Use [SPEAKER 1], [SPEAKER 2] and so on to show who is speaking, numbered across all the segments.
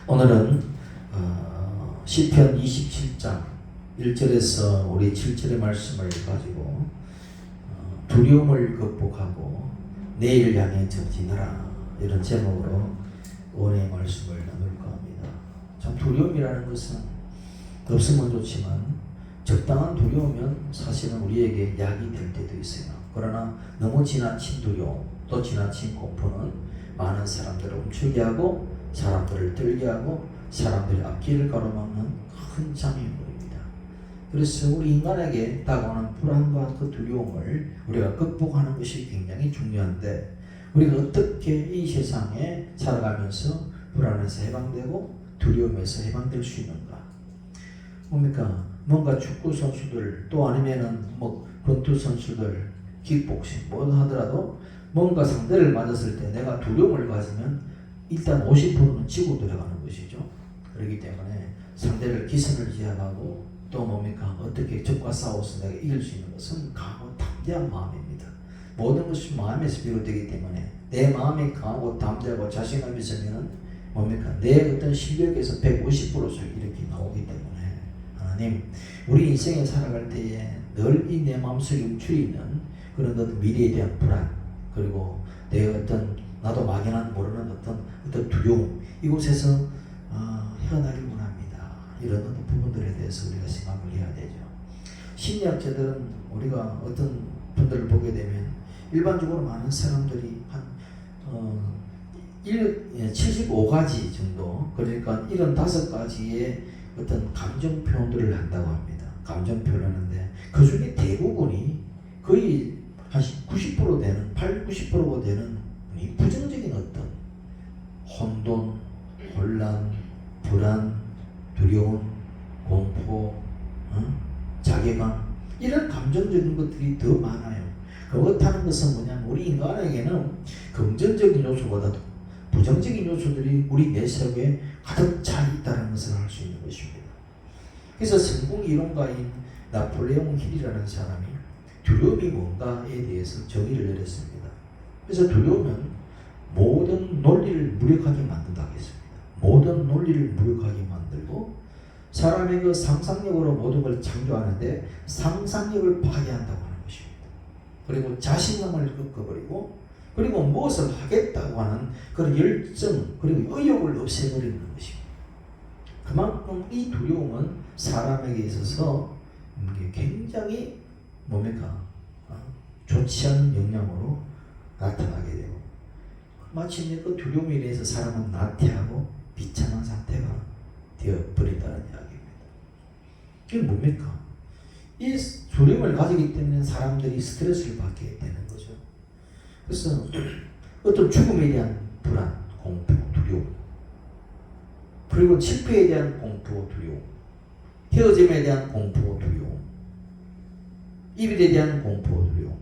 [SPEAKER 1] 오늘은 시편 27장 1절에서 우리 7절의 말씀을 가지고 두려움을 극복하고 내일을 향해 전진하라 이런 제목으로 오늘의 말씀을 나눌까 합니다. 참 두려움이라는 것은 없으면 좋지만 적당한 두려움은 사실은 우리에게 약이 될 때도 있어요. 그러나 너무 지나친 두려움 또 지나친 공포는 많은 사람들을 움츠게 하고 사람들을 떨게 하고 사람들의 앞길을 가로막는 큰 장애물입니다. 그래서 우리 인간에게 다가오는 불안과 그 두려움을 우리가 극복하는 것이 굉장히 중요한데 우리가 어떻게 이 세상에 살아가면서 불안에서 해방되고 두려움에서 해방될 수 있는가? 뭡니까? 뭔가 축구 선수들 또 아니면은 권투 선수들 킥복싱 뭐든 하더라도 뭔가 상대를 맞았을 때 내가 두려움을 가지면 일단 50%는 지고 들어가는 것이죠. 그렇기 때문에 상대를 기선을 제압하고 또 뭡니까? 어떻게 적과 싸워서 내가 이길 수 있는 것은 강하고 담대한 마음입니다. 모든 것이 마음에서 비롯되기 때문에 내 마음이 강하고 담대하고 자신감이 있으면 뭡니까? 내 어떤 실력에서 150%씩 이렇게 나오기 때문에 하나님 우리 인생에 살아갈 때에 늘 이 내 마음속에 움츠려 있는 그런 어떤 미래에 대한 불안 그리고 내 어떤 나도 막연한 모르는 어떤 두려움 이곳에서 헤어나길 원합니다. 이런 어떤 부분들에 대해서 우리가 생각을 해야 되죠. 심리학자들은 우리가 어떤 분들을 보게 되면 일반적으로 많은 사람들이 한 75가지 정도 그러니까 75가지의 어떤 감정 표현들을 한다고 합니다. 감정 표현을 하는데 그 중에 대부분이 거의 한 90% 되는 80~90%가 되는 부정적인 어떤 혼돈, 혼란, 불안, 두려움, 공포, 자괴감 이런 감정적인 것들이 더 많아요. 그렇다는 것은 뭐냐면 우리 인간에게는 긍정적인 요소보다도 부정적인 요소들이 우리 내 속에 가득 차 있다는 것을 알 수 있는 것입니다. 그래서 성공 이론가인 나폴레옹 힐이라는 사람이 두려움이 뭔가에 대해서 정의를 내렸습니다. 그래서 두려움은 모든 논리를 무력하게 만든다고 했습니다. 모든 논리를 무력하게 만들고 사람의 그 상상력으로 모든 걸 창조하는데 상상력을 파괴한다고 하는 것입니다. 그리고 자신감을 꺾어버리고 그리고 무엇을 하겠다고 하는 그런 열정 그리고 의욕을 없애버리는 것입니다. 그만큼 이 두려움은 사람에게 있어서 굉장히 뭡니까? 좋지 않은 영향으로 나타나게 되고 마침내 그 두려움에 대해서 사람은 나태하고 비참한 상태가 되어버린다는 이야기입니다. 이게 뭡니까? 이 두려움을 가지기 때문에 사람들이 스트레스를 받게 되는 거죠. 그래서 어떤 죽음에 대한 불안, 공포, 두려움 그리고 실패에 대한 공포, 두려움 헤어짐에 대한 공포, 두려움 이별에 대한 공포, 두려움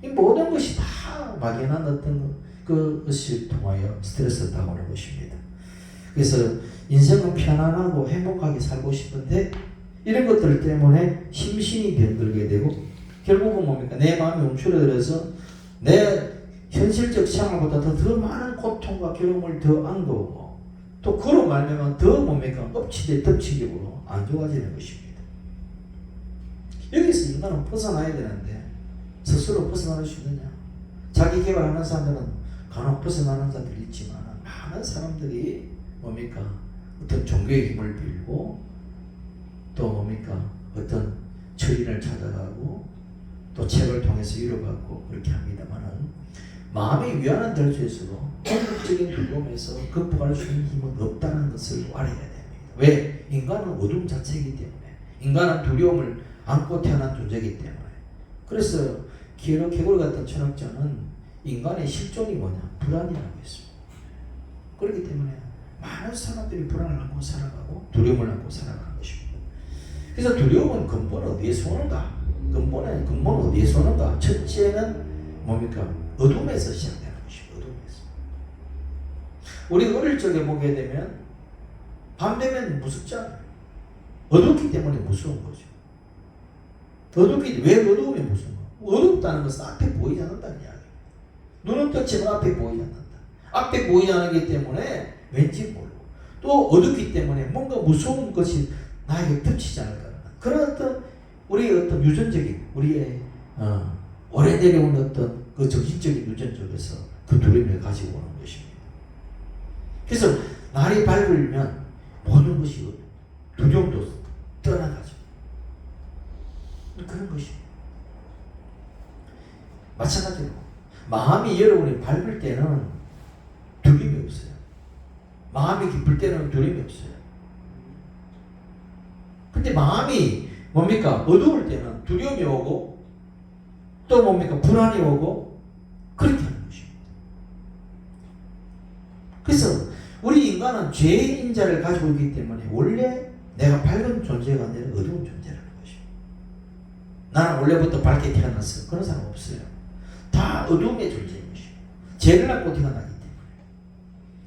[SPEAKER 1] 이 모든 것이 다 막연한 어떤 그것을 통하여 스트레스를 당하는 것입니다. 그래서 인생은 편안하고 행복하게 살고 싶은데 이런 것들 때문에 심신이 병들게 되고 결국은 뭡니까? 내 마음이 움츠러들어서 내 현실적 생활보다 더 많은 고통과 괴로움을 더 안겨오고 또 그로 말미암아 더 뭡니까? 엎치되 덮치기로 안 좋아지는 것입니다. 여기서 인간은 벗어나야 되는데 스스로 벗어날 수 있느냐? 자기 개발하는 사람들은 간혹 벗어나는 자들이 있지만 많은 사람들이 뭡니까? 어떤 종교의 힘을 빌고 또 뭡니까? 어떤 철인을 찾아가고 또 책을 통해서 위로받고 그렇게 합니다만은 마음의 위안은 될 수 있어도 본격적인 두려움에서 극복할 수 있는 힘은 없다는 것을 알아야 됩니다. 왜? 인간은 어둠 자체이기 때문에 인간은 두려움을 안고 태어난 존재이기 때문에 그래서 케골 같은 철학자는 인간의 실존이 뭐냐? 불안이라고 했습니다. 그렇기 때문에 많은 사람들이 불안을 안고 살아가고 두려움을 안고 살아가는 것입니다. 그래서 두려움은 근본은 어디에서 오는가? 근본은 어디에서 오는가? 첫째는 뭡니까? 어둠에서 시작되는 것입니다. 어둠에서. 우리가 어릴 적에 보게 되면 밤 되면 무섭잖아요. 어둡기 때문에 무서운 거죠. 왜 어두움이 무서운 거? 어둡다는 것은 앞에 보이지 않는다는 이야기입니다. 눈은 떴지만 앞에 보이지 않는다. 앞에 보이지 않기 때문에 왠지 모르고 또 어둡기 때문에 뭔가 무서운 것이 나에게 덮치지 않을까. 그런 어떤 우리의 어떤 유전적인 우리의 오래 내려온 어떤 그 정신적인 유전 쪽에서 그 두려움을 가지고 오는 것입니다. 그래서 날이 밝으면 모든 것이 두려움도 떠나가죠. 그런 것입니다. 마찬가지로 마음이 여러분이 밝을 때는 두려움이 없어요. 마음이 기쁠 때는 두려움이 없어요. 근데 마음이 뭡니까? 어두울 때는 두려움이 오고 또 뭡니까? 불안이 오고 그렇게 하는 것입니다. 그래서 우리 인간은 죄의 인자를 가지고 있기 때문에 원래 내가 밝은 존재가 아니라 어두운 존재라는 것입니다. 나는 원래부터 밝게 태어났어요. 그런 사람 없어요. 다 어두움의 존재인 것입니다. 죄를 갖고 태어나기 때문에.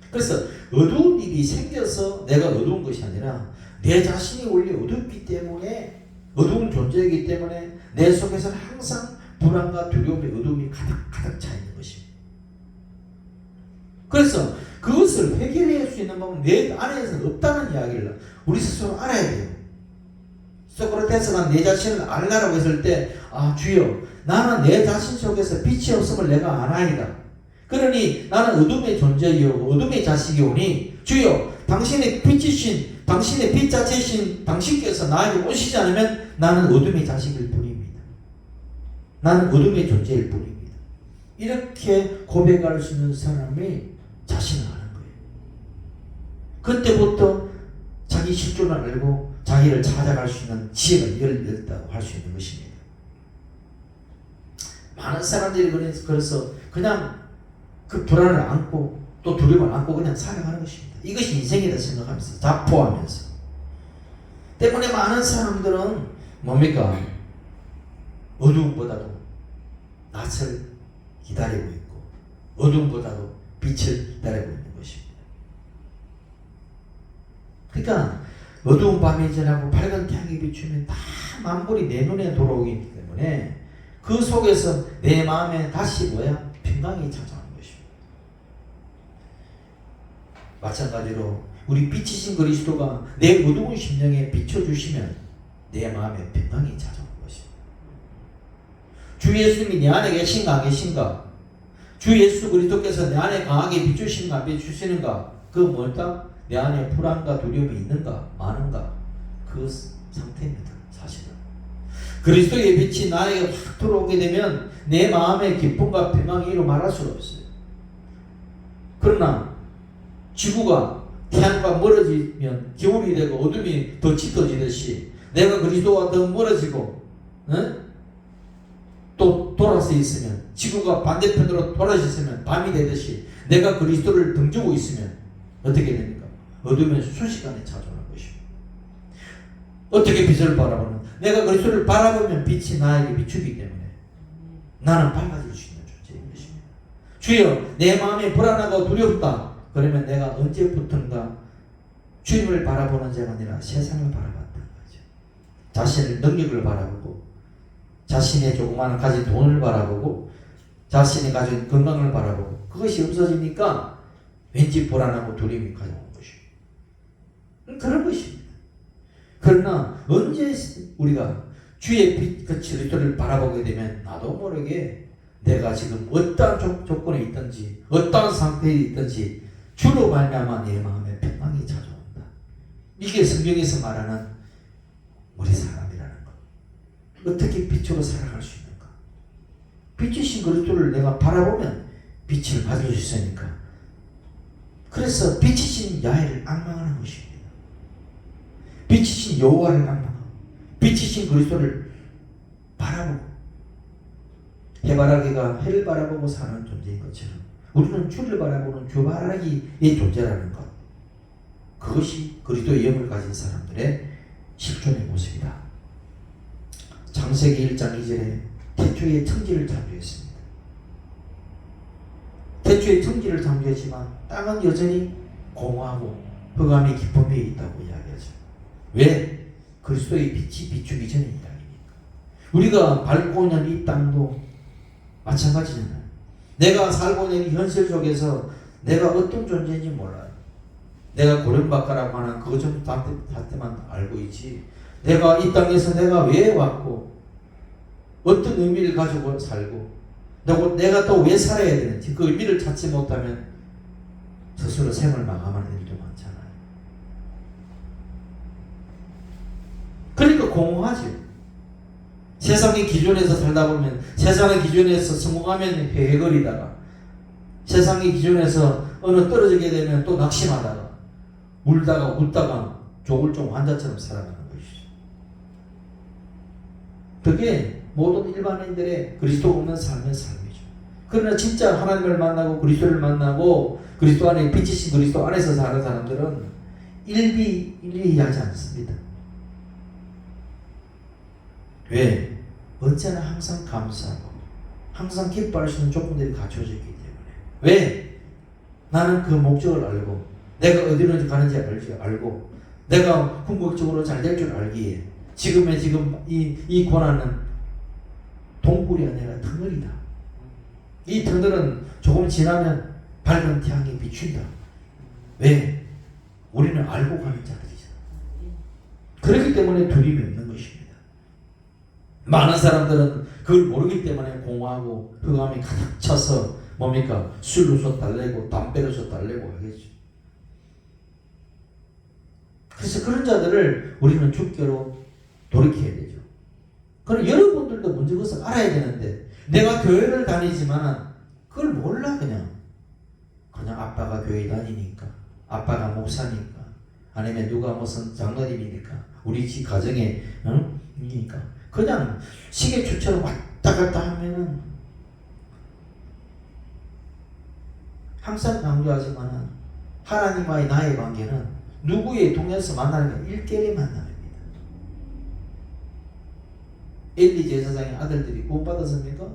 [SPEAKER 1] 그래서 어두운 일이 생겨서 내가 어두운 것이 아니라 내 자신이 원래 어둡기 때문에 어두운 존재이기 때문에 내 속에서는 항상 불안과 두려움의 어둠이 가득 차 있는 것입니다. 그래서 그것을 해결할 수 있는 방법은 내 안에서는 없다는 이야기를 우리 스스로 알아야 돼요. 소크라테스가 내 자신을 알라라고 했을 때 주여 나는 내 자신 속에서 빛이 없음을 내가 아나이다. 그러니 나는 어둠의 존재이고 어둠의 자식이오니 주여 당신의 빛이신 당신의 빛 자체이신 당신께서 나에게 오시지 않으면 나는 어둠의 자식일 뿐입니다. 나는 어둠의 존재일 뿐입니다. 이렇게 고백할 수 있는 사람이 자신을 아는 거예요. 그때부터 자기 실존을 알고 자기를 찾아갈 수 있는 지혜가 열렸다고 할 수 있는 것입니다. 많은 사람들이 그래서 그냥 그 불안을 안고 또 두려움을 안고 그냥 살아가는 것입니다. 이것이 인생이다 생각하면서 자포하면서 때문에 많은 사람들은 뭡니까? 어두움보다도 낯을 기다리고 있고 어두움보다도 빛을 기다리고 있는 것입니다. 그러니까 어두운 밤이 지나고 밝은 태양이 비추면 다 만물이 내 눈에 들어오기 때문에 그 속에서 내 마음에 다시 평강이 찾아오는 것입니다. 마찬가지로 우리 빛이신 그리스도가 내 어두운 심령에 비춰주시면 내 마음에 평강이 찾아오는 것입니다. 주 예수님이 내 안에 계신가 안 계신가? 주 예수 그리스도께서 내 안에 강하게 비추시는가 안 비추시는가? 그 뭐다? 내 안에 불안과 두려움이 있는가 많은가? 그 상태입니다. 사실은 그리스도의 빛이 나에게 확 들어오게 되면 내 마음의 기쁨과 평강이 이루 말할 수가 없어요. 그러나 지구가 태양과 멀어지면 겨울이 되고 어둠이 더 짙어지듯이 내가 그리스도와 더 멀어지고 또 돌아서 있으면 지구가 반대편으로 돌아서 있으면 밤이 되듯이 내가 그리스도를 등지고 있으면 어떻게 됩니까? 어둠은 순식간에 찾아오는 것입니다. 어떻게 빛을 바라보는? 내가 그리스도를 바라보면 빛이 나에게 비추기 때문에 나는 밝아질 수 있는 존재인 것입니다. 주여 내 마음이 불안하고 두렵다. 그러면 내가 언제부턴가 주님을 바라보는 자가 아니라 세상을 바라봤다는 거죠. 자신의 능력을 바라보고 자신의 조그마한 가진 돈을 바라보고 자신이 가진 건강을 바라보고 그것이 없어지니까 왠지 불안하고 두려움이 가져오는 것입니다. 그런 것입니다. 그러나 언제 우리가 주의 빛 그 그리스도를 바라보게 되면 나도 모르게 내가 지금 어떠한 조건에 있든지 어떠한 상태에 있든지 주로 말미암아 내 마음에 평강이 찾아온다. 이게 성경에서 말하는 우리 사람이라는 것. 어떻게 빛으로 살아갈 수 있는가? 빛이신 그리스도를 내가 바라보면 빛을 받을 수 있으니까. 그래서 빛이신 야훼를 앙망하는 것입니다. 빛이신 여호와를 앙망하고 빛이신 그리스도를 바라보고 해바라기가 해를 바라보고 사는 존재인 것처럼 우리는 주를 바라보는 주바라기의 존재라는 것. 그것이 그리스도의 영을 가진 사람들의 실존의 모습이다. 창세기 1장 2절에 태초에 천지를 창조했습니다. 태초에 천지를 창조했지만 땅은 여전히 공허하고 흑암이 깊음에 있다고 이야기하죠. 왜? 그리스도의 빛이 비추기 전의 이야기니까. 우리가 밟고 있는 이 땅도 마찬가지잖아요. 내가 살고 있는 현실 속에서 내가 어떤 존재인지 몰라요. 내가 고령박가라고 하는 그거 좀 자체만 알고 있지. 내가 이 땅에서 내가 왜 왔고 어떤 의미를 가지고 살고 내가 또 왜 살아야 되는지 그 의미를 찾지 못하면 스스로 생을 마감하는 일도 많잖아요. 그러니까 공허하죠. 세상의 기준에서 살다 보면 세상의 기준에서 성공하면 헤헤거리다가 세상의 기준에서 어느 떨어지게 되면 또 낙심하다가 울다가 웃다가 조울종 환자처럼 살아가는 것이죠. 그게 모든 일반인들의 그리스도 없는 삶의 삶이죠. 그러나 진짜 하나님을 만나고 그리스도를 만나고 그리스도 안에 빛이신 그리스도 안에서 사는 사람들은 일비일비하지 않습니다. 왜? 언제나 항상 감사하고 항상 기뻐할 수 있는 조건들이 갖춰져 있기 때문에. 왜? 나는 그 목적을 알고 내가 어디로 가는지 알고 내가 궁극적으로 잘 될 줄 알기에 지금 이 고난은 동굴이 아니라 터널이다. 이 터널은 조금 지나면 밝은 태양이 비춘다. 왜? 우리는 알고 가는 자들이잖아. 그렇기 때문에 두려움이 없는 것입니다. 많은 사람들은 그걸 모르기 때문에 공허하고 흑암이 가득 차서 뭡니까? 술로서 달래고 담배로서 달래고 하겠죠. 그래서 그런 자들을 우리는 주께로 돌이켜야 되죠. 그럼 여러분들도 먼저 그것을 알아야 되는데 내가 교회를 다니지만 그걸 몰라. 그냥 아빠가 교회 다니니까 아빠가 목사니까 아니면 누가 무슨 장로님이니까 우리 집 가정에 이니까 그냥 시계추처럼 왔다 갔다 하면은 항상 강조하지만은 하나님과의 나의 관계는 누구의 통해서 만나는 게 일대일의 만남입니다. 엘리 제사장의 아들들이 구원받았습니까?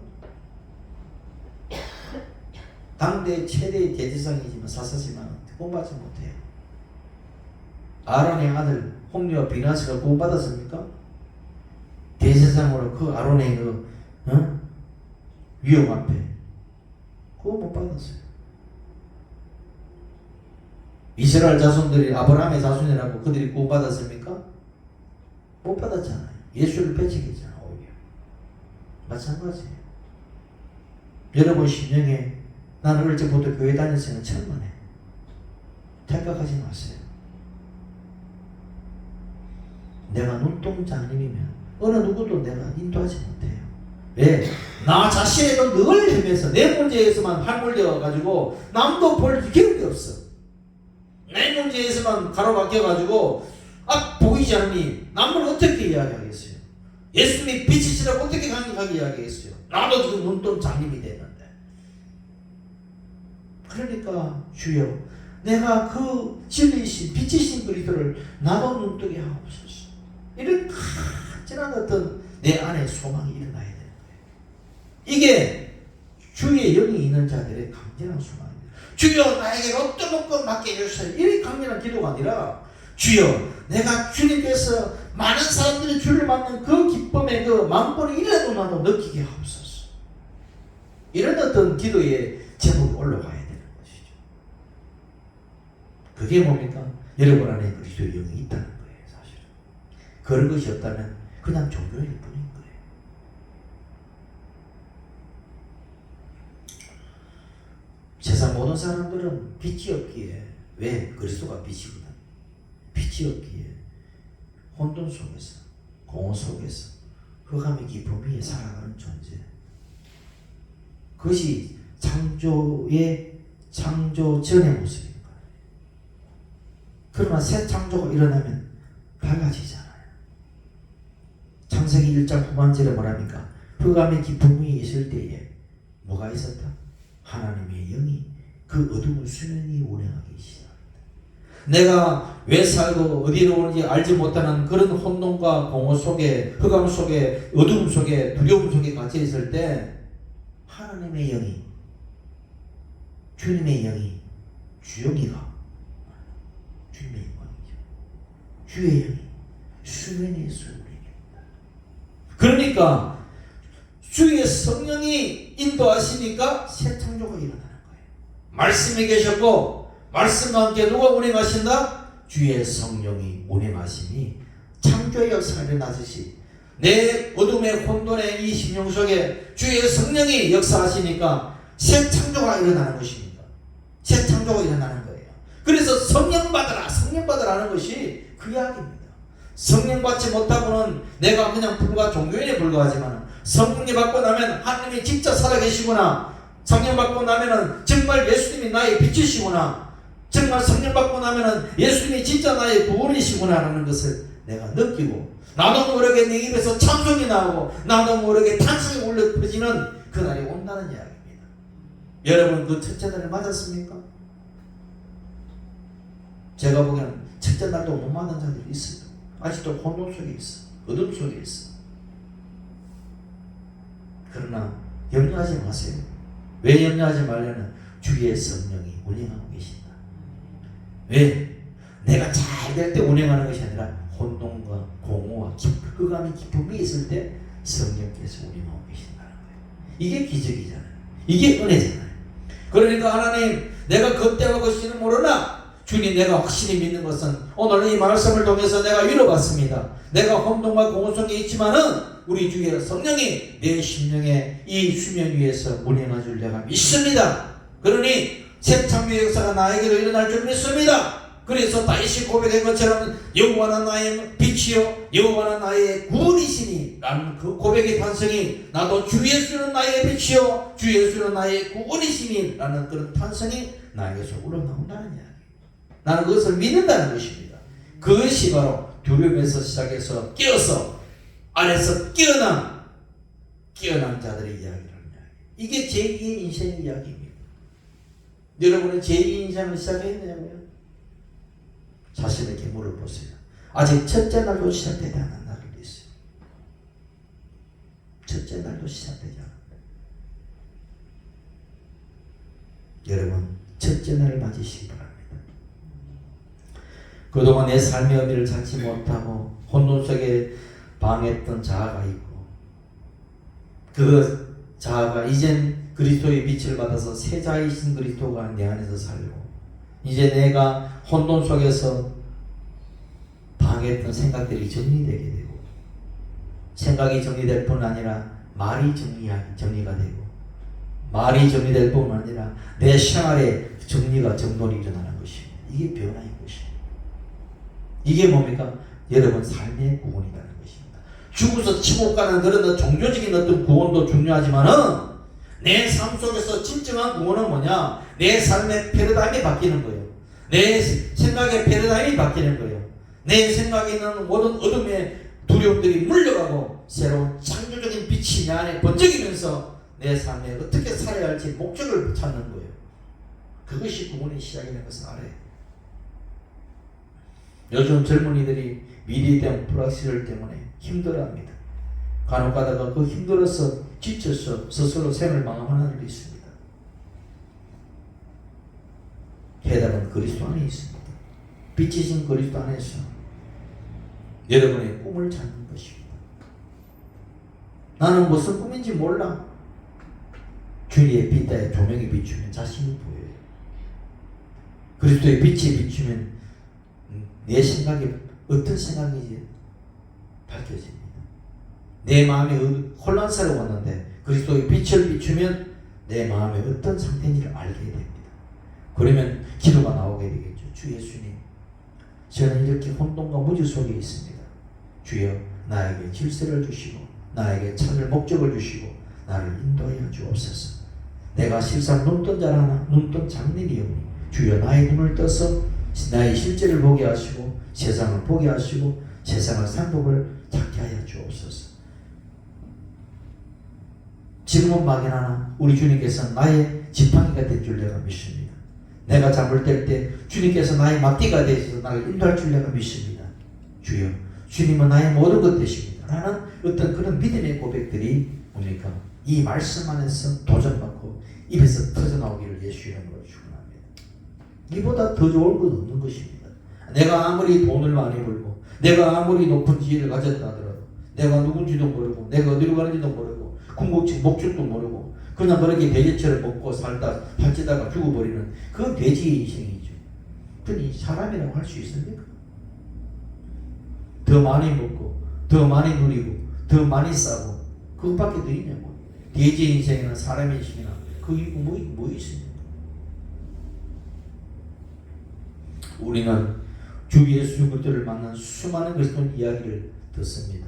[SPEAKER 1] 당대 최대의 대제사장이지만 사사지만 구원받지 못해요. 아론의 아들 홈리와 비나스가 구원받았습니까? 대제사장으로 그 아론의 위험 앞에 구원 못 받았어요. 이스라엘 자손들이 아브라함의 자손이라고 그들이 구원받았습니까? 못 받았잖아요. 예수를 배척했잖아요. 오히려 마찬가지예요. 여러분 심령에 나는 어릴 때부터 교회 다녔으면 천만에 착각하지 마세요. 내가 눈동자 아니면 어느 누구도 내가 인도하지 못해요. 왜? 나 자신에도 늘 헤매서 내 문제에서만 할물되어가지고 남도 볼 기운이 없어. 내 문제에서만 가로막혀가지고 보이지 않니 남을 어떻게 이야기하겠어요? 예수님이 빛이시라고 어떻게 강력하게 이야기했어요? 나도 지금 눈동 장님이 됐는데. 그러니까 주여 내가 그 진리이신 빛이신 그리스도를 나도 눈뜨게 하옵소서. 이런 간절한 어떤 내 안에 소망이 일어나야 되는 거예요. 이게 주의 영이 있는 자들의 강렬한 소망입니다. 주여 나에게 어떤 것과 맡게 해주세요. 이런 강렬한 기도가 아니라 주여 내가 주님께서 많은 사람들이 주를 만난 그 기쁨의 그 만번의 일이라도 나도 느끼게 하옵소서. 이런 어떤 기도의 제목이 올라가야 되는 것이죠. 그게 뭡니까? 여러분 안에 그리스도의 영이 있다는 거예요. 사실은 그런 것이 없다면 그냥 종교일 뿐인 거예요. 세상 모든 사람들은 빛이 없기에 왜? 그리스도가 빛이거든. 빛이 없기에 혼돈 속에서 공허 속에서 흑암의 깊음 위에 살아가는 존재. 그것이 창조 전의 모습인 거예요. 그러나 새 창조가 일어나면 달라지잖아요. 창세기 1장 후반절에 뭐랍니까? 흑암의 깊음 위에 있을 때에 뭐가 있었다? 하나님의 영이 그 어두운 수면이 운행하기 시작합니다. 내가 왜 살고 어디로 오는지 알지 못하는 그런 혼돈과 공허 속에 흑암 속에 어두움 속에 두려움 속에 갇혀 있을 때 하나님의 영이 주님의 영이 주영이가 주님의 영광이죠. 주의 영이 수면에서 운행합니다. 그러니까 주의 성령이 인도하시니까 새 창조가 일어나는 거예요. 말씀이 계셨고 말씀과 함께 누가 운행하신다? 주의 성령이 운행하시니 창조의 역사가 일어나듯이 내 어둠의 혼돈의 이 심령 속에 주의 성령이 역사하시니까 새 창조가 일어나는 것입니다. 새 창조가 일어나는 거예요. 그래서 성령 받으라, 성령 받으라는 것이 그 이야기입니다. 성령 받지 못하고는 내가 그냥 불과 종교인에 불과하지만 성령 받고 나면 하나님이 진짜 살아계시구나, 성령 받고 나면은 정말 예수님이 나의 빛이시구나, 정말 성령 받고 나면은 예수님이 진짜 나의 구원이시구나 라는 것을 내가 느끼고, 나도 모르게 내 입에서 찬송이 나오고 나도 모르게 탄식이 울려 퍼지는 그날이 온다는 이야기입니다. 여러분, 그 첫째 날을 맞았습니까? 제가 보기에는 첫째 날도 못 맞은 자들이 있어요. 아직도 혼돈 속에 있어, 어둠 속에 있어. 그러나 염려하지 마세요. 왜 염려하지 말려는? 주의 성령이 운행하고 계신다. 왜? 내가 잘 될 때 운행하는 것이 아니라 혼돈과 공허와 흑암의 기쁨이 있을 때 성령께서 운행하고 계신다는 거예요. 이게 기적이잖아요. 이게 은혜잖아요. 그러니까 하나님, 내가 그때와 그시는 모르나 주님, 내가 확실히 믿는 것은 오늘 이 말씀을 통해서 내가 위로받습니다. 내가 혼돈과 공허성이 있지만은 우리 주의 성령이 내 심령에 이 수면 위에서 운행할 줄 내가 믿습니다. 그러니 새 창조의 역사가 나에게도 일어날 줄 믿습니다. 그래서 다윗이 고백한 것처럼 여호와는 나의 빛이요 여호와는 나의 구원이시니 라는 그 고백의 탄성이, 나도 주 예수는 나의 빛이요 주 예수는 나의 구원이시니 라는 그런 탄성이 나에게서 우러나온다는 이야기. 나는 그것을 믿는다는 것입니다. 그것이 바로 두려움에서 시작해서 깨어서 안에서 깨어난 자들의 이야기라는 이야기. 이게 제2의 인생의 이야기입니다. 여러분은 제2의 인생을 시작했냐고요? 자신에게 물어보세요. 아직 첫째 날도 시작되지 않은 날이 있어요. 첫째 날도 시작되지 않았다. 여러분, 첫째 날을 맞으시기 바랍니다. 그동안 내 삶의 의미를 찾지 못하고 혼돈 속에 방했던 자아가 있고, 그 자아가 이젠 그리스도의 빛을 받아서 새 자이신 그리스도가 내 안에서 살고, 이제 내가 혼돈 속에서 방했던 생각들이 정리되게 되고, 생각이 정리될 뿐 아니라 말이 정리가 되고, 말이 정리될 뿐 아니라 내 생활에 정리가 정돈이 일어나는 것입니다. 이게 변화인 것입니다. 이게 뭡니까? 여러분, 삶의 구원이라는 것입니다. 죽어서 지옥 가는 그런 종교적인 어떤 구원도 중요하지만은 내 삶 속에서 진정한 구원은 뭐냐? 내 삶의 패러다임이 바뀌는 거예요. 내 생각의 패러다임이 바뀌는 거예요. 내 생각에 있는 모든 어둠의 두려움들이 물려가고 새로운 창조적인 빛이 내 안에 번쩍이면서 내 삶에 어떻게 살아야 할지 목적을 찾는 거예요. 그것이 구원의 시작이라는 것을 알아요. 요즘 젊은이들이 미래에 대한 불확실 때문에 힘들어합니다. 간혹 가다가 그 힘들어서 지쳐서 스스로 생을 마감하는 일도 있습니다. 해답은 그리스도 안에 있습니다. 빛이신 그리스도 안에서 여러분의 꿈을 찾는 것입니다. 나는 무슨 꿈인지 몰라. 주님의 빛에 조명이 비추면 자신이 보여요. 그리스도의 빛이 비추면 내 생각이 어떤 생각인지 밝혀집니다. 내 마음이 혼란스러웠는데 그리스도의 빛을 비추면 내 마음이 어떤 상태인지를 알게 됩니다. 그러면 기도가 나오게 되겠죠. 주 예수님, 저는 이렇게 혼돈과 무지 속에 있습니다. 주여, 나에게 질서를 주시고 나에게 찾을 목적을 주시고 나를 인도하여 주옵소서. 내가 실상 눈뜬 자라나 눈뜬 장님이오니 주여, 나의 눈을 떠서 나의 실제를 보게 하시고 세상을 보게 하시고 세상의 상복을 찾게 하여 주옵소서. 지금은 막연하나 우리 주님께서 나의 지팡이가 된 줄 내가 믿습니다. 내가 잠을 뗄 때 주님께서 나의 막대가 되셔서 나를 인도할 줄 내가 믿습니다. 주여, 주님은 나의 모든 것 되십니다. 라는 어떤 그런 믿음의 고백들이 뭡니까? 이 말씀 안에서 도전받고 입에서 터져나오기를 예수 이름으로 축원합니다. 이보다 더 좋은 건 없는 것입니다. 내가 아무리 돈을 많이 벌고 내가 아무리 높은 지위를 가졌다 하더라도 내가 누군지도 모르고 내가 어디로 가는지도 모르고 궁극적 목적도 모르고 그냥 그렇게 돼지처럼 먹고 살다 살찌다가 죽어버리는 그 돼지의 인생이죠. 완전히 사람이라고 할 수 있습니까? 더 많이 먹고 더 많이 누리고 더 많이 싸고 그것밖에 더 있냐고. 돼지 인생이나 사람의 인생이나 그 이유 뭐 있습니까? 우리는 주 예수 그리스도를 만난 수많은 그리스도 이야기를 듣습니다.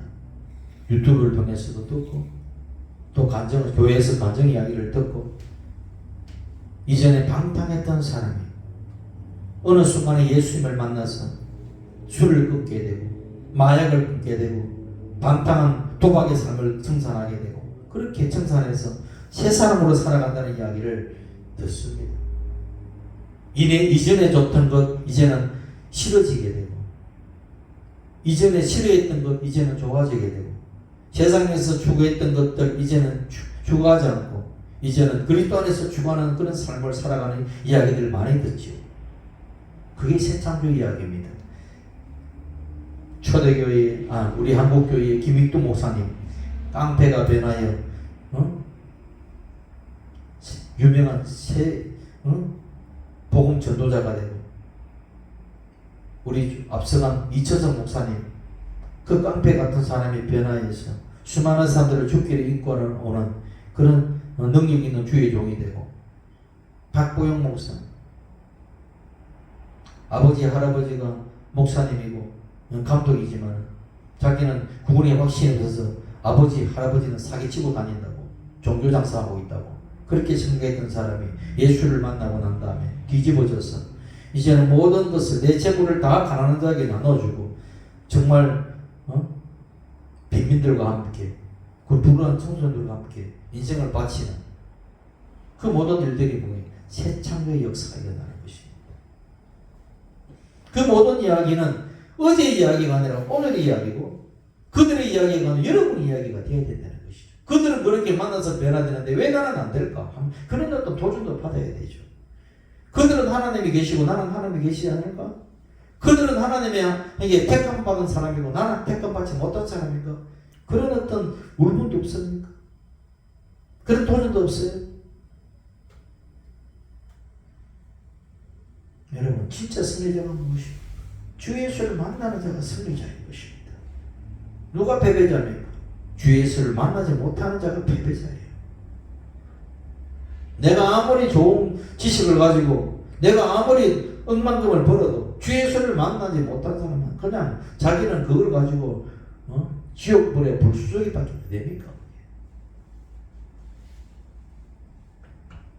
[SPEAKER 1] 유튜브를 통해서도 듣고 또 교회에서 간증 이야기를 듣고 이전에 방탕했던 사람이 어느 순간에 예수님을 만나서 술을 끊게 되고 마약을 끊게 되고 방탕한 도박의 삶을 청산하게 되고 그렇게 청산해서 새 사람으로 살아간다는 이야기를 듣습니다. 이전에 좋던 것 이제는 싫어지게 되고 이전에 싫어했던 것 이제는 좋아지게 되고 세상에서 추구했던 것들 이제는 추구하지 않고 이제는 그리스도 안에서 추구하는 그런 삶을 살아가는 이야기들을 많이 듣죠. 그게 새창조 이야기입니다. 초대교회 우리 한국교회의 김익두 목사님 깡패가 변하여 유명한 복음 전도자가 되고 우리 앞서간 이천성 목사님 그 깡패 같은 사람이 변화해서 수많은 사람들을 죽기를 이끌어오는 그런 능력 있는 주의 종이 되고 박보영 목사 아버지 할아버지가 목사님이고 감독이지만 자기는 구원의 확신이 없어서 아버지 할아버지는 사기치고 다닌다고 종교장사하고 있다고 그렇게 생각했던 사람이 예수를 만나고 난 다음에 뒤집어져서 이제는 모든 것을 내 재물을 다 가난한 자에게 나눠주고 정말 빈민들과 함께 그 불우한 청소년들과 함께 인생을 바치는 그 모든 일들이 뭐예요? 새 창조의 역사가 일어나는 것입니다. 그 모든 이야기는 어제 이야기가 아니라 오늘의 이야기고 그들의 이야기가 아니라 여러분의 이야기가 되어야 된다는 것이죠. 그들은 그렇게 만나서 변화되는데 왜 나는 안 될까? 그런 어떤 도전도 받아야 되죠. 그들은 하나님이 계시고 나는 하나님이 계시지 않을까? 그들은 하나님에게 택함 받은 사람이고 나는 택함 받지 못한 사람인가? 그런 어떤 울분도 없습니까? 그런 도전도 없어요? 여러분 진짜 승리자가 무엇입니까? 주 예수를 만나는 자가 승리자인 것입니다. 누가 패배자입니까? 주 예수를 만나지 못하는 자가 패배자예요. 내가 아무리 좋은 지식을 가지고 내가 아무리 억만금을 벌어도 주 예수를 만나지 못한 사람은 그냥 자기는 그걸 가지고 지옥불에 불수족이밖에 안 됩니까?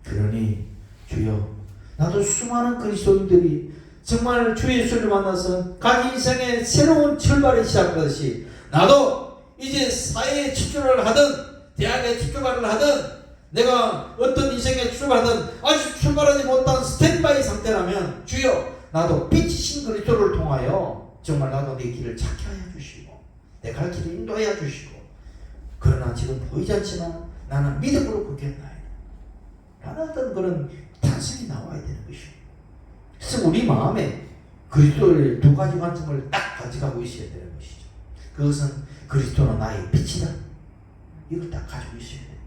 [SPEAKER 1] 그러니 주여 나도 수많은 그리스도인들이 정말 주 예수를 만나서 자기 인생의 새로운 출발이 시작하듯이 나도 이제 사회에 집중을 하든 대학에 집중을 하든 내가 어떤 인생에 출발하든 아직 출발하지 못한 스탠바이 상태라면 주여 나도 빛이신 그리스도를 통하여 정말 나도 내 길을 찾게 하여 주시고 내 갈 길을 인도하여 주시고 그러나 지금 보이지 않지만 나는 믿음으로 걷겠나이다 라는 어떤 그런 탄성이 나와야 되는 것입니다. 그래서 우리 마음에 그리스도의 두 가지 관점을 딱 가져가고 있어야 되는 것이죠. 그것은 그리스도는 나의 빛이다. 이걸 딱 가지고 있어야 돼요.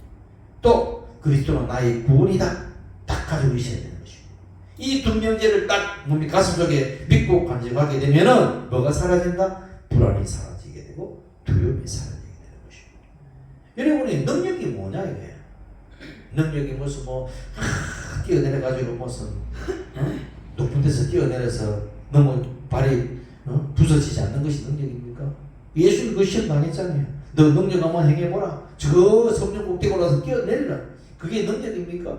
[SPEAKER 1] 또 그리스도는 나의 구원이다. 딱 가지고 있어야 되는 것입니다. 이 두 명제를 딱 몸이 가슴속에 믿고 간직하게 되면은 뭐가 사라진다? 불안이 사라지게 되고 두려움이 사라지게 되는 것입니다. 여러분의 능력이 뭐냐 이거예요. 능력이 무슨 뛰어내려가지고 무슨 높은 데서 뛰어내려서 너무 발이 부서지지 않는 것이 능력입니까? 예수님 그 시험 당했잖아요. 너 능력 한번 행해보라. 저 성령 꼭대기 올라서 뛰어내리라. 그게 능력입니까?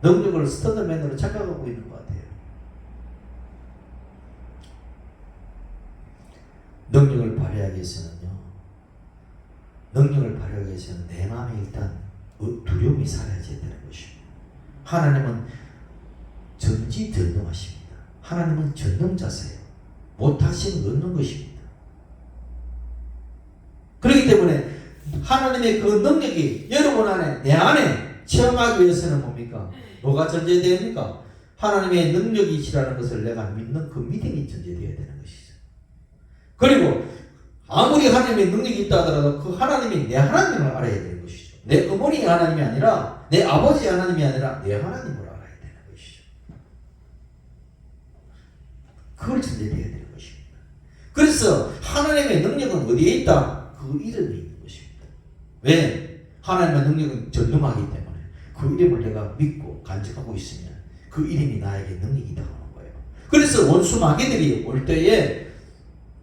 [SPEAKER 1] 능력을 스터드맨으로 착각하고 있는 것 같아요. 능력을 발휘하기 위해서는요. 능력을 발휘하기 위해서는 내 마음에 일단 두려움이 사라져야 되는 것입니다. 하나님은 전지전능하십니다. 하나님은 전능자세요. 못하시는 없는 것입니다. 그렇기 때문에 하나님의 그 능력이 여러분 안에 내 안에 체험하기 위해서는 뭡니까? 뭐가 전제되니까? 하나님의 능력이시라는 것을 내가 믿는 그 믿음이 전제되어야 되는 것이죠. 그리고 아무리 하나님의 능력이 있다 하더라도 그 하나님이 내 하나님을 알아야 되는 것이죠. 내 어머니 하나님이 아니라 내 아버지 하나님이 아니라 내 하나님을 알아야 되는 것이죠. 그걸 전제해야 되는 것입니다. 그래서 하나님의 능력은 어디에 있다? 그 이름에 있는 것입니다. 왜? 하나님의 능력은 전능하기 때문에 그 이름을 내가 믿고 간직하고 있으면 그 이름이 나에게 능력이다 하는 거예요. 그래서 원수 마귀들이 올 때에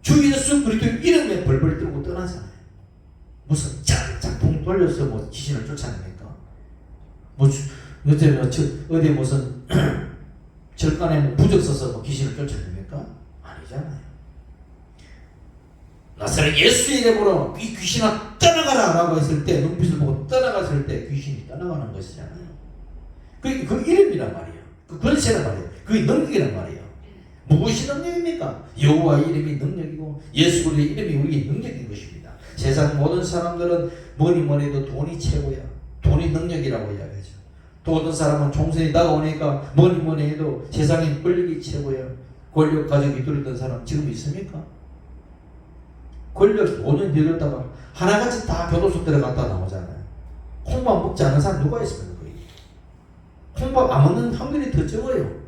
[SPEAKER 1] 주 예수 그리스도 이름에 벌벌 떨고 떠나잖아요. 무슨 짝짝풍 돌려서 뭐 귀신을 쫓아냅니까? 뭐 어디 무슨 절간에 뭐 부적 써서 뭐 귀신을 쫓아냅니까? 아니잖아요. 나사렛 예수 이름으로 이 귀신아 떠나가라 라고 했을 때 눈빛을 보고 떠나갔을 때 귀신이 떠나가는 것이잖아요. 그 이름이란 말이에요. 그 권세란 말이에요. 그게 능력이란 말이에요. 무엇이 능력입니까? 여호와의 이름이 능력이고 예수 그리스도의 이름이 우리의 능력인 것입니다. 세상 모든 사람들은 뭐니 해도 돈이 최고야. 돈이 능력이라고 이야기하죠. 또 어떤 사람은 총선이 다가오니까 뭐니 해도 세상에 권력이 최고야. 권력 가지고 이끌었던 사람 지금 있습니까? 권력 5년 되었다가 하나같이 다 교도소 들어갔다 나오잖아요. 콩밥 먹지 않은 사람 누가 있습니까? 거의. 콩밥 안 먹는 확률이 더 적어요.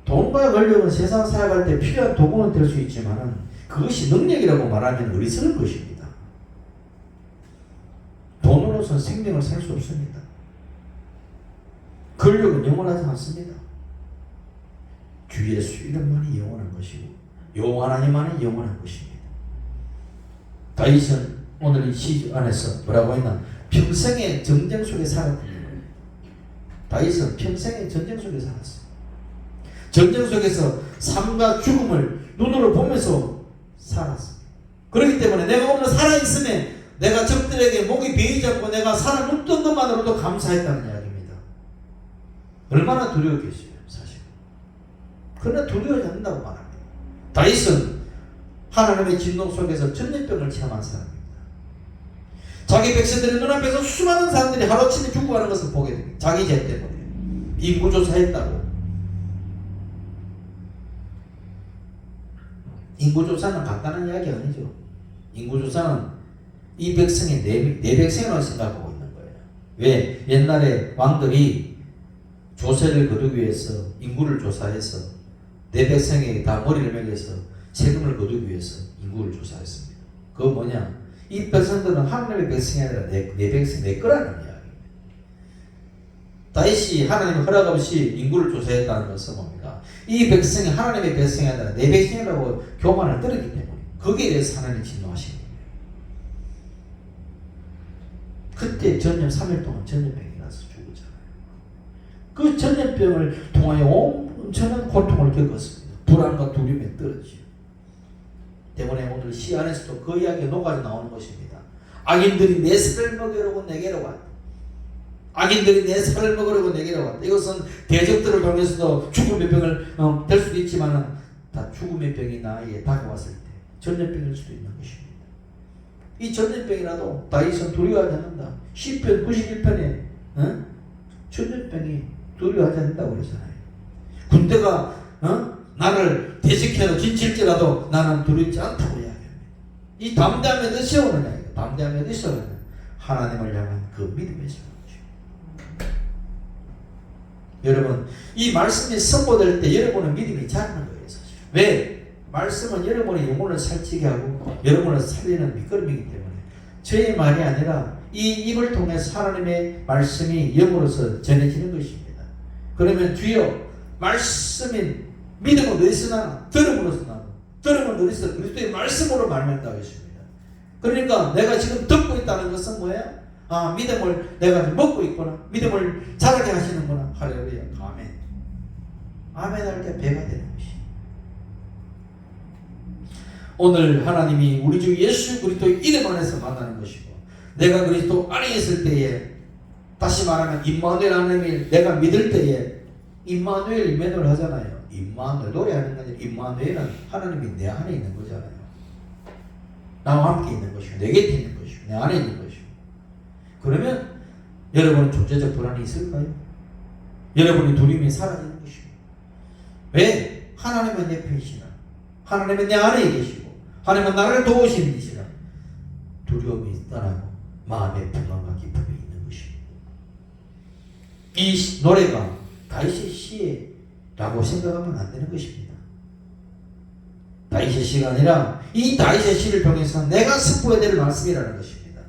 [SPEAKER 1] 돈과 권력은 세상 살아갈 때 필요한 도구는 될 수 있지만 그것이 능력이라고 말하면 어리석은 것입니다. 돈으로서는 생명을 살 수 없습니다. 권력은 영원하지 않습니다. 주 예수 이름만이 영원한 것이고 여호와 하나님만이 영원한 것입니다. 다윗은 오늘 이 시 안에서 뭐라고 했나? 평생의 전쟁 속에 살았거든요. 다윗은 평생의 전쟁 속에 살았어요. 전쟁 속에서 삶과 죽음을 눈으로 보면서 살았어요. 그렇기 때문에 내가 오늘 살아있으면 내가 적들에게 목이 베이지 않고 내가 살아 눕던 것만으로도 감사했다는 이야기입니다. 얼마나 두려웠겠어요, 사실. 그러나 두려워하지 않는다고 말합니다. 다윗은 하나님의 진노 속에서 전염병을 체험한 사람입니다. 자기 백성들의 눈앞에서 수많은 사람들이 하루아침에 죽어가는 것을 보게 됩니다. 자기 죄 때문에. 인구조사했다고. 인구조사는 간단한 이야기 아니죠. 인구조사는 이 백성의 내 백성이라고 생각하고 있는 거예요. 왜? 옛날에 왕들이 조세를 거두기 위해서 인구를 조사해서 내 백성에게 다 머리를 매겨서 세금을 거두기 위해서 인구를 조사했습니다. 그거 뭐냐? 이 백성들은 하나님의 백성이 아니라 내 백성, 내 거라는 이야기입니다. 다윗이 하나님의 허락 없이 인구를 조사했다는 것은 뭡니까? 이 백성이 하나님의 백성이 아니라 내 백성이라고 교만을 떨었기 때문에 거기에 대해서 하나님이 진노하신 거예요. 그때 전염 3일 동안 전염병이 나서 죽었잖아요. 그 전염병을 통하여 엄청난 고통을 겪었습니다. 불안과 두려움에 떨어지죠. 때문에 오늘 시 안에서도 그 이야기가 녹아져 나오는 것입니다. 악인들이 내 살을 먹으려고 내게로 왔다. 악인들이 내 살을 먹으려고 내게로 왔다. 이것은 대적들을 통해서도 죽음의 병을 될 수도 있지만 다 죽음의 병이 나에게 다가왔을 때 전염병일 수도 있는 것입니다. 이 전염병이라도 다윗은 두려워하지 않는다. 시편 91편에 전염병이 두려워하지 않는다고 그러잖아요. 군대가 나를 대적해도 진칠지라도 나는 두렵지 않다고 이야기합니다. 이 담대함에 어디서 오느냐? 담대함에 어디서 오느냐? 하나님을 향한 그 믿음에서 오는 것입니다. 여러분, 이 말씀이 선포될 때 여러분의 믿음이 자라는 거예요, 사실. 왜? 말씀은 여러분의 영혼을 살찌게 하고 여러분을 살리는 밑거름이기 때문에 저의 말이 아니라 이 입을 통해서 하나님의 말씀이 영으로서 전해지는 것입니다. 그러면 주여 말씀이 믿음은 어디서 나나? 들음으로서 나나. 들음은 어디서? 그리스도의 말씀으로 말한다고 했습니다. 그러니까 내가 지금 듣고 있다는 것은 뭐예요? 아, 믿음을 내가 먹고 있구나. 믿음을 자라게 하시는구나. 할렐루야. 아멘. 아멘 할 때 배가 되는 것이. 오늘 하나님이 우리 주 예수 그리스도의 이름 안에서 만나는 것이고 내가 그리스도 안에 있을 때에 다시 말하면 임마누엘 하나님을 내가 믿을 때에 임마누엘 임마누엘 하잖아요. 임마누엘 노래하는 게 아니라 임마누엘은 하나님이 내 안에 있는 거잖아요. 나와 함께 있는 것이고 내 곁에 있는 것이고 내 안에 있는 것이고 그러면 여러분은 존재적 불안이 있을까요? 여러분의 두려움이 사라지는 것이고 왜? 하나님은 내 편이시라. 하나님은 내 안에 계시고 하나님은 나를 도우시는 이시라. 두려움이 떠나고 마음의 평안과 기쁨이 있는 것입니다. 이 노래가 다윗의 시에 라고 생각하면 안 되는 것입니다. 다윗의 시가 아니라 이 다윗의 시를 통해서 내가 선포해야 될 말씀이라는 것입니다.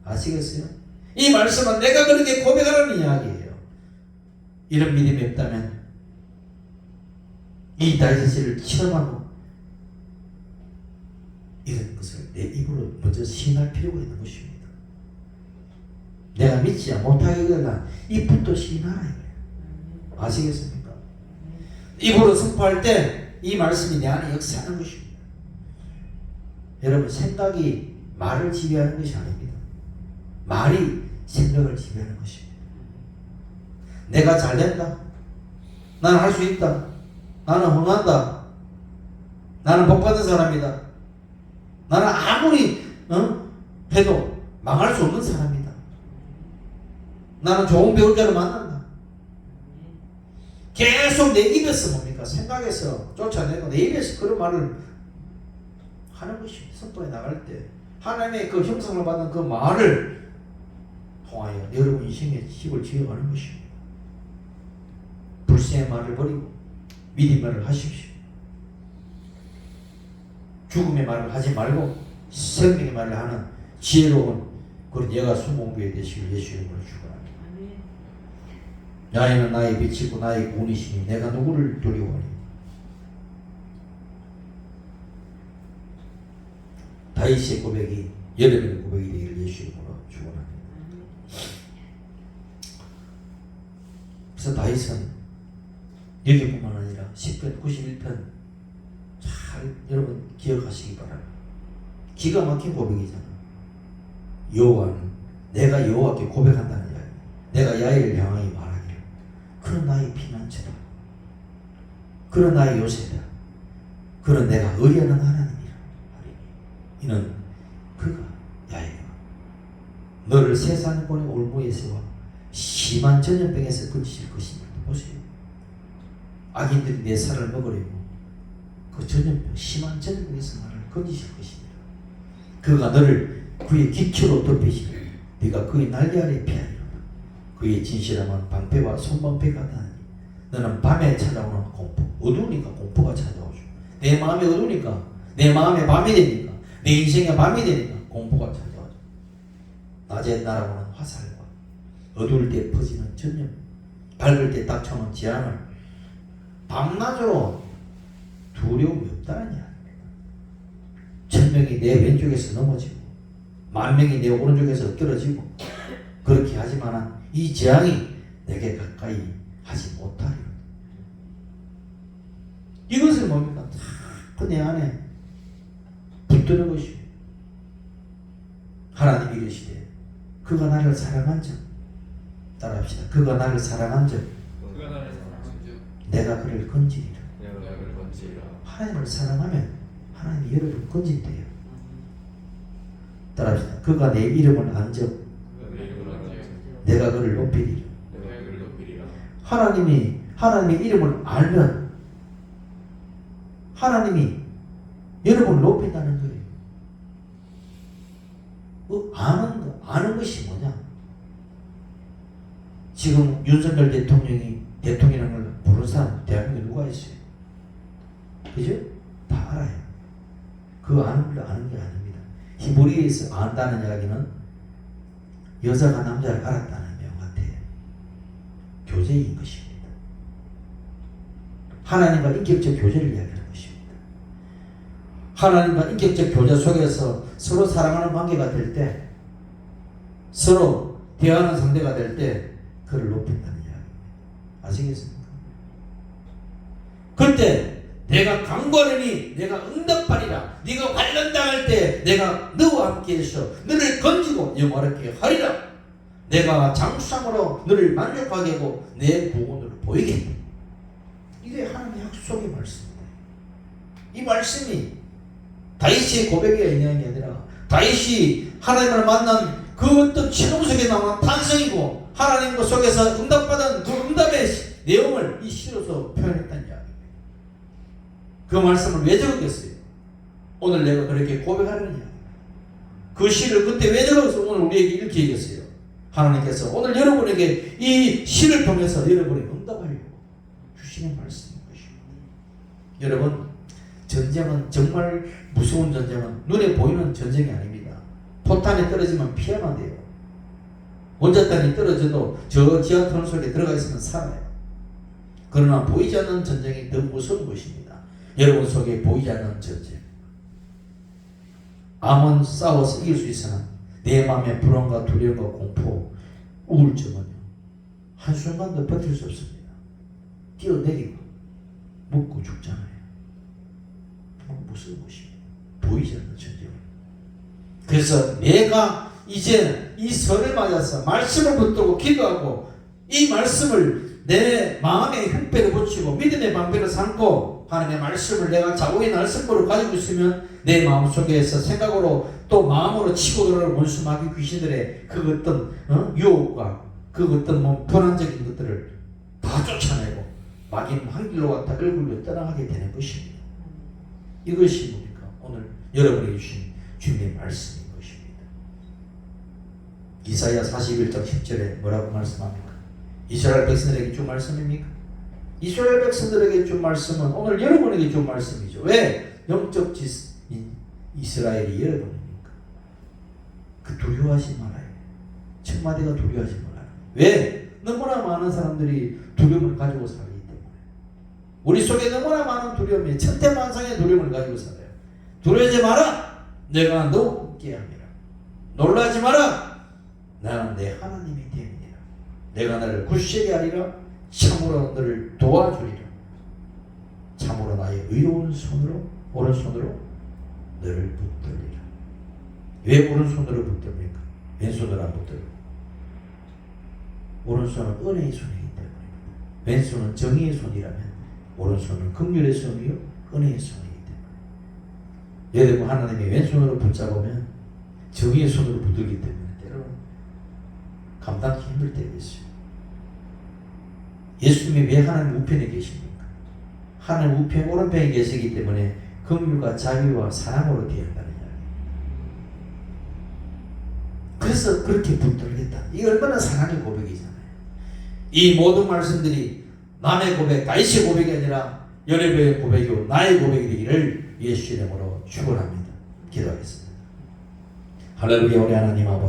[SPEAKER 1] 아시겠어요? 이 말씀은 내가 그렇게 고백하라는 이야기예요. 이런 믿음이 없다면 이 다윗의 시를 실험하고 이런 것을 내 입으로 먼저 시인할 필요가 있는 것입니다. 내가 믿지 못하게 되면 입부터 시인하라 이거예요. 아시겠습니까? 입으로 선포할 때 이 말씀이 내 안에 역사하는 것입니다. 여러분, 생각이 말을 지배하는 것이 아닙니다. 말이 생각을 지배하는 것입니다. 내가 잘 된다. 나는 할 수 있다. 나는 흥한다. 나는 복받은 사람이다. 나는 아무리 해도 망할 수 없는 사람이다. 나는 좋은 배우자를 만난다. 계속 내 입에서 뭡니까? 생각에서 쫓아내고 내 입에서 그런 말을 하는 것이 선포해 나갈 때 하나님의 그 형상을 받는 그 말을 통하여 여러분 인생의 집을 지어가는 것입니다. 불신의 말을 버리고 믿음의 말을 하십시오. 죽음의 말을 하지 말고 생명의 말을 하는 지혜로운 그런 여가 수공교회 되시길 예수 이름으로 축원합니다. 야훼는 나의 빛이고 나의 구원이시니 내가 누구를 두려워하니. 다윗의 고백이 여러분의 고백이 되기를 예수 이름으로 축원합니다. 그래서 다윗은 여기뿐만 아니라 10편 91편 잘 여러분 기억하시기 바랍니다. 기가 막힌 고백이잖아. 여호와는 내가 여호와께 고백한다는 이야기. 내가 야훼를 향하여 말하기를 그는 나의 피난처다. 그는 나의 요새다. 그는 내가 의뢰하는 하나님이라 하리니 이는 그가 야훼가 너를 세상에 보내 올무에서와 심한 전염병에서 건지실 것이니. 보세요. 악인들이 내 살을 먹으려고 그 전염병 심한 전염병에서 나를 건지실 것이니라. 그가 너를 그의 기초로 덮이시고 네가 그의 날개 아래 피하리라. 그의 진실함은 방패와 손방패 같다니. 너는 밤에 찾아오는 공포, 어두우니까 공포가 찾아오죠. 내 마음이 어두우니까, 내 마음에 밤이 되니까, 내 인생에 밤이 되니까 공포가 찾아오죠. 낮에 날아오는 화살과 어두울 때 퍼지는 전염, 밝을 때 닥쳐오는 재앙을 밤낮으로 두려움이 없다는 이야기입니다. 1000명이 내 왼쪽에서 넘어지고 10,000명이 내 오른쪽에서 엎드러지고 그렇게 하지만 이 재앙이 내게 가까이 하지 못하리라. 이것을 뭡니까? 자꾸 내 안에 붙드는 것입니다. 하나님이 이르시되 그가 나를 사랑한 점, 따라합시다. 그가 나를 사랑한 점 내가 그를 건지리라. 하나님을 사랑하면 하나님이 여러분을 건진대요. 따라합시다. 그가 내 이름을 안 점 내가 그를 높이리라. 하나님의 이름을 알면 하나님이 여러분을 높인다는 거예요. 아는 것이 뭐냐? 지금 윤석열 대통령이 대통령이라는 걸 모르는 사람 대한민국에 누가 있어요? 그죠? 다 알아요. 그 아는 걸 아는 게 아닙니다. 히브리에서 안다는 이야기는 여자가 남자를 알았다는 명같아요. 교제인 것입니다. 하나님과 인격적 교제를 이야기하는 것입니다. 하나님과 인격적 교제 속에서 서로 사랑하는 관계가 될 때, 서로 대화하는 상대가 될 때 그를 높인다는 이야기입니다. 아시겠습니까? 그때 내가 강구하리니 내가 응답하리라. 네가 환난당할 때 내가 너와 함께해서 너를 건지고 영화롭게 하리라. 내가 장수함으로 너를 만족하게 하고 내 구원을 보이게 한다. 이게 하나님의 약속의 말씀입니다. 이 말씀이 다윗의 고백이 있는 게 아니라 다윗이 하나님을 만난 그 어떤 신앙 속에 나오는 탄성이고 하나님과 속에서 응답받은 그 응답의 내용을 이 시로서 표현했다는 이야기입니다. 그 말씀을 왜 적었겠어요? 오늘 내가 그렇게 고백하는 이야기. 그 시를 그때 왜 적어서 오늘 우리에게 읽게 해줬어요? 하나님께서 오늘 여러분에게 이 시를 통해서 여러분에게 응답하려고 주시는 말씀인 것입니다. 여러분, 전쟁은 정말 무서운 전쟁은 눈에 보이는 전쟁이 아닙니다. 포탄이 떨어지면 피하면 돼요. 원자탄이 떨어져도 저 지하철 속에 들어가 있으면 살아요. 그러나 보이지 않는 전쟁이 더 무서운 것입니다. 여러분 속에 보이지 않는 전쟁. 암은 싸워서 이길 수 있으나 내 마음의 불안과 두려움과 공포, 우울증은요, 한순간도 버틸 수 없습니다. 뛰어내리고 먹고 죽잖아요. 무서운 것입니다. 보이지 않는 전쟁. 그래서 내가 이제 이 설을 맞아서 말씀을 붙들고 기도하고 이 말씀을 내 마음의 흉배를 붙이고 믿음의 방패를 삼고 하나님의 말씀을 내가 자국의 날성부로 가지고 있으면 내 마음속에서 생각으로 또 마음으로 치고 들어오는 원수 마귀 귀신들의 그 어떤 유혹과 그 어떤 불안적인 것들을 다 쫓아내고 마귀는 한 길로 왔다 얼굴로 떠나가게 되는 것입니다. 이것이 뭡니까? 오늘 여러분에게 주신 주님의 말씀인 것입니다. 이사야 41장 10절에 뭐라고 말씀합니까? 이스라엘 백성들에게 준 말씀입니까? 이스라엘 백성들에게 준 말씀은 오늘 여러분에게 준 말씀이죠. 왜? 영적 이스라엘이 여러분입니까? 그 두려워하지 말아요. 천마디가 두려워하지 말아요. 왜? 너무나 많은 사람들이 두려움을 가지고 살기 때문에. 우리 속에 너무나 많은 두려움이 천태만상의 두려움을 가지고 살아요. 두려워하지 마라. 내가 너 함께 함이라. 놀라지 마라. 나는 내 하나님이 됨이니라. 내가 너를 굳세게 하리라. 참으로 너를 도와주리라. 참으로 나의 의로운 손으로 오른손으로 너를 붙들리라. 왜 오른손으로 붙듭니까? 왼손으로 안 붙들고. 오른손은 은혜의 손이기 때문입니다. 왼손은 정의의 손이라면 오른손은 긍휼의 손이요 은혜의 손이기 때문에. 여러분 하나님이 왼손으로 붙잡으면 정의의 손으로 붙들기 때문에 때로는 감당하기 힘들 때가 있어요. 예수님이 왜 하나님 우편에 계십니까? 하나님 우편 오른편에 계시기 때문에 긍휼과 자비와 사랑으로 대한다는 이야기. 그래서 그렇게 붙들겠다. 이게 얼마나 사랑의 고백이잖아요. 이 모든 말씀들이 남의 고백, 다윗의 고백이 아니라 여러분의 고백이고 나의 고백이 되기를 예수의 이름으로 축원합니다. 기도하겠습니다. 할렐루야. 우리 하나님 아버지.